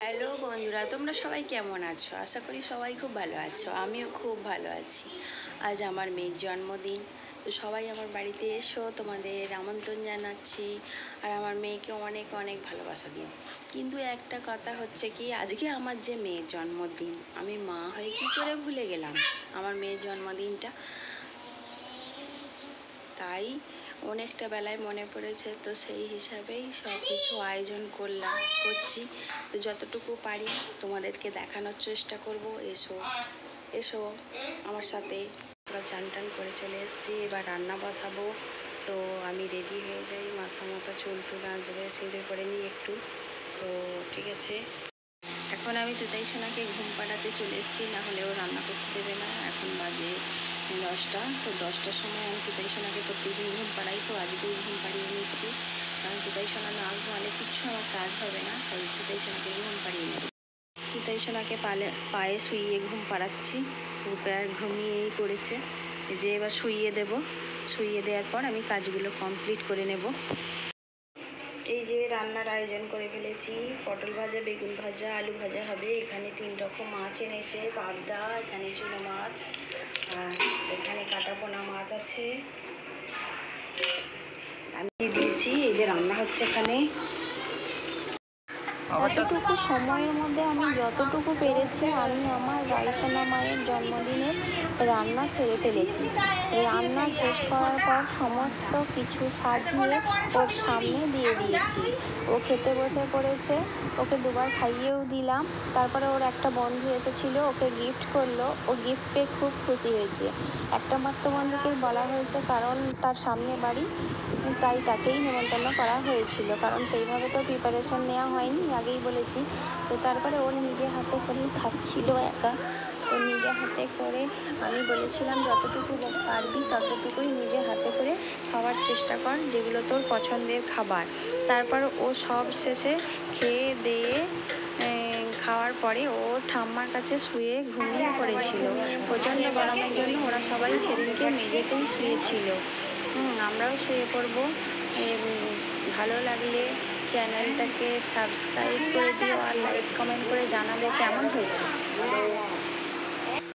Hello বন্ধুরা, তোমরা সবাই কেমন আছো? আশা করি সবাই খুব ভালো আছো। আমিও খুব ভালো আছি। আজ আমার মেয়ের জন্মদিন, তো সবাই আমার বাড়িতে এসো, তোমাদের আমন্ত্রণ জানাচ্ছি। আর আমার মেয়েকে অনেক অনেক ভালোবাসা দিও। কিন্তু একটা কথা হচ্ছে কি, আজকে আমার যে মেয়ের জন্মদিন, আমি মা হয়ে কী করে ভুলে গেলাম আমার মেয়ের জন্মদিনটা। তাই অনেকটা বেলায় মনে পড়েছে, তো সেই হিসাবেই সব কিছু আয়োজন করছি। তো যতটুকু পারি তোমাদেরকে দেখানোর চেষ্টা করব। এসো এসো আমার সাথে। আমরা চান টান করে চলে এসেছি, এবার রান্না বসাবো। তো আমি রেডি হয়ে যাই, মাথা চুল টুল আঁচড়ে সিঁদুর করে নিই একটু। তো ঠিক আছে, এখন আমি তুতাই সোনাকে ঘুম পাড়াতে চলে এসেছি, না হলেও রান্না করতে দেবে না। এখন বাজে 10টা। তো 10টার সময় আমি তুতাই সোনাকে প্রত্যেকদিন ঘুম পাড়াই, তো আজকেও ঘুম পাড়িয়ে নিচ্ছি। কারণ তুতাই সোনা না ঘুমালে কিচ্ছু আমার কাজ হবে না, তাই তুতাই সোনাকে ঘুম পাড়িয়ে নেব। তুতাই সোনাকে পায়ে শুইয়ে ঘুম পাড়াচ্ছি। আর ঘুমিয়েই পড়েছে, যে এবার শুইয়ে দেব। শুইয়ে দেওয়ার পর আমি কাজগুলো কমপ্লিট করে নেব। এই যে রান্নার আয়োজন করে ফেলেছি, পটল ভাজা, বেগুন ভাজা, আলু ভাজা হবে। এখানে 3 রকম মাছ এনেছে, পাবদা, এখানে চুনো মাছ, আর এখানে কাটাপোনা মাছ আছে। আমি দিয়েছি, এই যে রান্না হচ্ছে এখানে। এতটুকু সময়ের মধ্যে আমি যতটুকু পেরেছি আমি আমার রাইসানা মায়ের জন্মদিনের রান্না সেরে ফেলেছি। রান্না শেষ করার পর সমস্ত কিছু সাজিয়ে ওর সামনে দিয়ে দিয়েছি। ও খেতে বসে পড়েছে, ওকে দুবার খাইয়েও দিলাম। তারপরে ওর একটা বন্ধু এসেছিলো, ওকে গিফট করলো। ও গিফট পেয়ে খুব খুশি হয়েছে। একটা মাত্র বন্ধুকেই বলা হয়েছে, কারণ তার সামনে বাড়ি, তাই তাকেই নেমন্তন্ন করা হয়েছিল। কারণ সেইভাবে তো প্রিপারেশন নেওয়া হয়নি, আগেই বলেছি। তো তারপরে ওর নিজে হাতে করেই খাচ্ছিল একা। তো নিজে হাতে করে আমি বলেছিলাম যতটুকু পারবি ততটুকুই নিজে হাতে করে খাওয়ার চেষ্টা কর, যেগুলো তোর পছন্দের খাবার। তারপর ও সব শেষে খেয়ে দিয়ে খাওয়ার পরে ও ঠাম্মার কাছে শুয়ে ঘুমিয়ে পড়েছিল। প্রচণ্ড গরমের জন্য ওরা সবাই সেদিনকে মেঝেতেই শুয়েছিল। আমরাও শুয়ে পড়বো। ভালো লাগলে চ্যানেলটাকে সাবস্ক্রাইব করে দিও, আর লাইক কমেন্ট করে জানাবে কেমন হয়েছে।